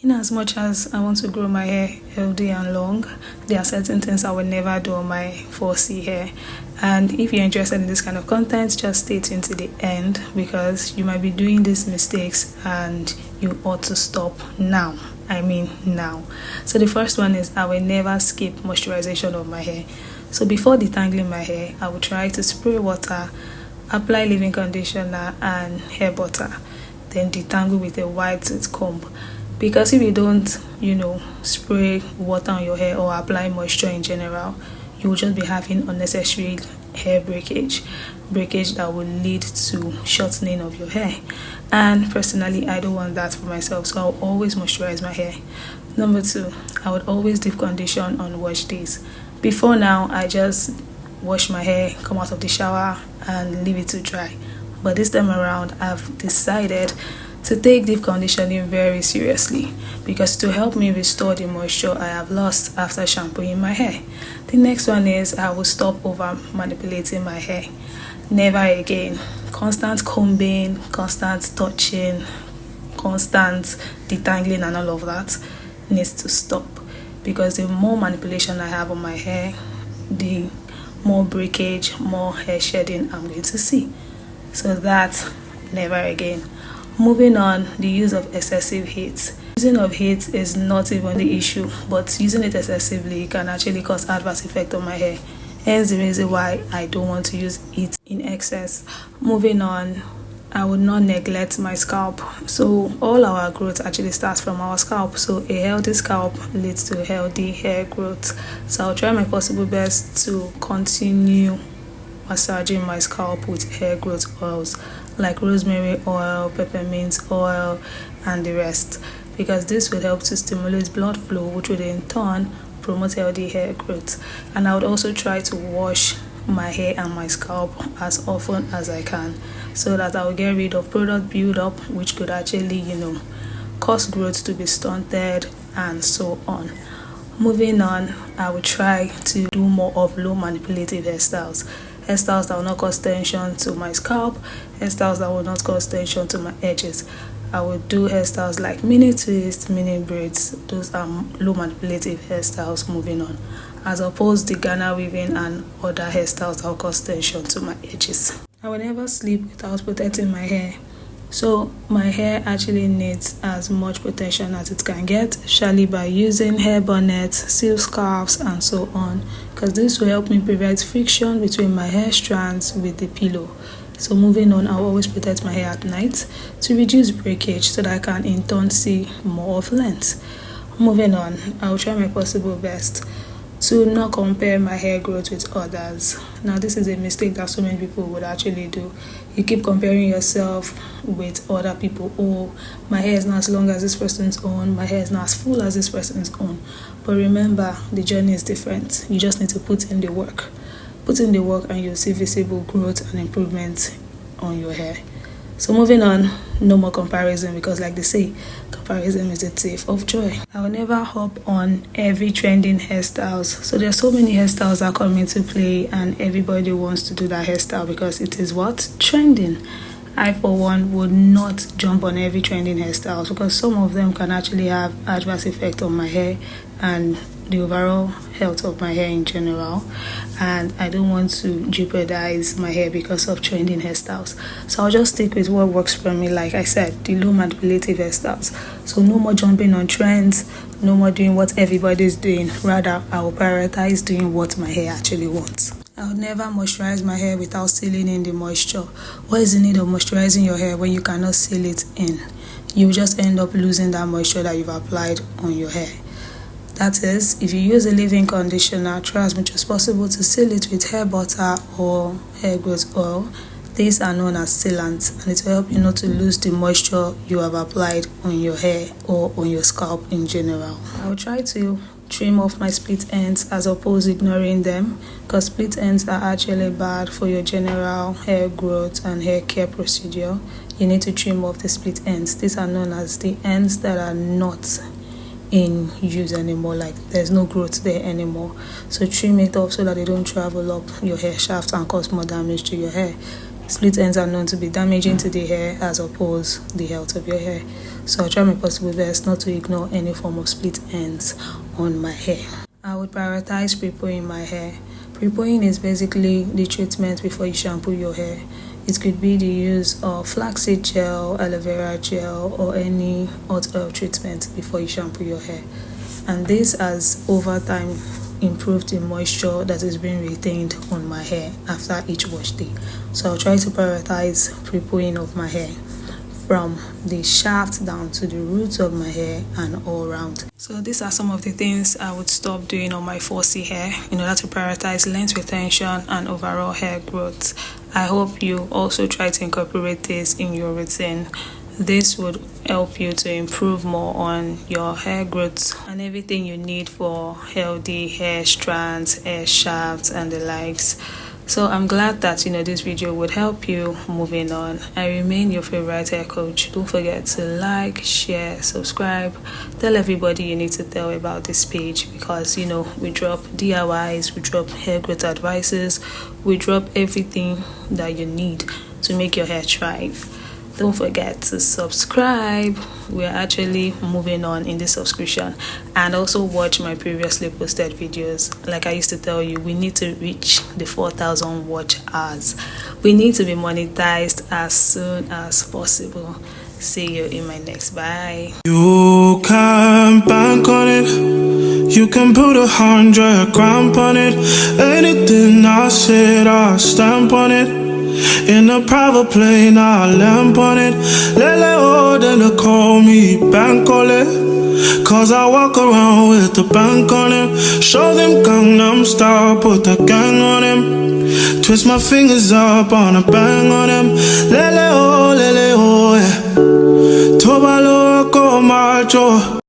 In as much as I want to grow my hair healthy and long, there are certain things I will never do on my 4C hair. And if you're interested in this kind of content, just stay tuned to the end, because you might be doing these mistakes and you ought to stop now. I mean now. So the first one is I will never skip moisturization of my hair. So before detangling my hair, I will try to spray water, apply leave-in conditioner and hair butter, then detangle with a wide tooth comb. Because if you don't, spray water on your hair or apply moisture in general, you will just be having unnecessary hair breakage that will lead to shortening of your hair. And personally, I don't want that for myself, so I'll always moisturize my hair. Number 2, I would always deep condition on wash days. Before now, I just wash my hair, come out of the shower and leave it to dry. But this time around, I've decided to take deep conditioning very seriously, because to help me restore the moisture I have lost after shampooing my hair. The next one is I will stop over manipulating my hair. Never again. Constant combing, constant touching, constant detangling and all of that needs to stop, because the more manipulation I have on my hair, the more breakage, more hair shedding I'm going to see. So that, never again. Moving on, the use of excessive heat. Using of heat is not even the issue, but using it excessively can actually cause adverse effect on my hair. Hence the reason why I don't want to use it in excess. Moving on, I would not neglect my scalp. So all our growth actually starts from our scalp. So a healthy scalp leads to healthy hair growth. So I'll try my possible best to continue massaging my scalp with hair growth oils like rosemary oil, peppermint oil and the rest, because this will help to stimulate blood flow, which will in turn promote healthy hair growth. And I would also try to wash my hair and my scalp as often as I can, so that I will get rid of product buildup, which could actually cause growth to be stunted and so on. Moving on, I will try to do more of low manipulative hairstyles that will not cause tension to my scalp, hairstyles that will not cause tension to my edges. I will do hairstyles like mini twists, mini braids. Those are low manipulative hairstyles. Moving on, as opposed to Ghana weaving and other hairstyles that will cause tension to my edges. I will never sleep without protecting my hair. So my hair actually needs as much protection as it can get, especially by using hair bonnets, silk scarves and so on, because this will help me prevent friction between my hair strands with the pillow. So moving on, I'll always protect my hair at night to reduce breakage, so that I can in turn see more of length. Moving on, I'll try my possible best to not compare my hair growth with others. Now this is a mistake that so many people would actually do. You keep comparing yourself with other people. Oh, my hair is not as long as this person's own, my hair is not as full as this person's own. But remember, the journey is different. You just need to put in the work and you'll see visible growth and improvement on your hair. So moving on, no more comparison, because like they say, comparison is the thief of joy. I will never hop on every trending hairstyles. So there's so many hairstyles that come into play and everybody wants to do that hairstyle because it is what? Trending. I for one would not jump on every trending hairstyles, because some of them can actually have adverse effect on my hair and the overall health of my hair in general, and I don't want to jeopardize my hair because of trending hairstyles. So I'll just stick with what works for me. Like I said, the low manipulative hairstyles. So no more jumping on trends, no more doing what everybody's doing. Rather, I will prioritize doing what my hair actually wants. I would never moisturize my hair without sealing in the moisture. What is the need of moisturizing your hair when you cannot seal it in? You will just end up losing that moisture that you've applied on your hair. That is, if you use a leave-in conditioner, try as much as possible to seal it with hair butter or hair growth oil. These are known as sealants, and it will help you not to lose the moisture you have applied on your hair or on your scalp in general. I will try to trim off my split ends as opposed to ignoring them, because split ends are actually bad for your general hair growth and hair care procedure. You need to trim off the split ends. These are known as the ends that are not in use anymore, like there's no growth there anymore. So trim it off so that they don't travel up your hair shaft and cause more damage to your hair. split ends are known to be damaging to the hair as opposed the health of your hair. So I'll try my possible best not to ignore any form of split ends on my hair. I would prioritize prepooing my hair. Prepooing is basically the treatment before you shampoo your hair. It could be the use of flaxseed gel, aloe vera gel, or any hot oil treatment before you shampoo your hair. And this has over time improved the moisture that is being retained on my hair after each wash day. So I'll try to prioritize prepooing of my hair from the shaft down to the roots of my hair and all around. So these are some of the things I would stop doing on my 4C hair in order to prioritize length retention and overall hair growth. I hope you also try to incorporate this in your routine. This would help you to improve more on your hair growth and everything you need for healthy hair strands, hair shafts, and the likes. So I'm glad that this video would help you moving on. I remain your favorite hair coach. Don't forget to like, share, subscribe, tell everybody you need to tell about this page, because we drop DIYs, we drop hair growth advices, we drop everything that you need to make your hair thrive. Don't forget to subscribe. We're actually moving on in this subscription, and also watch my previously posted videos. Like I used to tell you, we need to reach the 4,000 watch hours. We need to be monetized as soon as possible. See you in my next. Bye. You can bank on it. You can put 100 grand on it. Anything I said, I stamp on it. In a private plane, I lamp on it. They call me Bankole, cause I walk around with the bank on him. Show them Gangnam Style, put the gang on him. Twist my fingers up on a bang on him. Lele oh, yeah. Tobalo, go macho.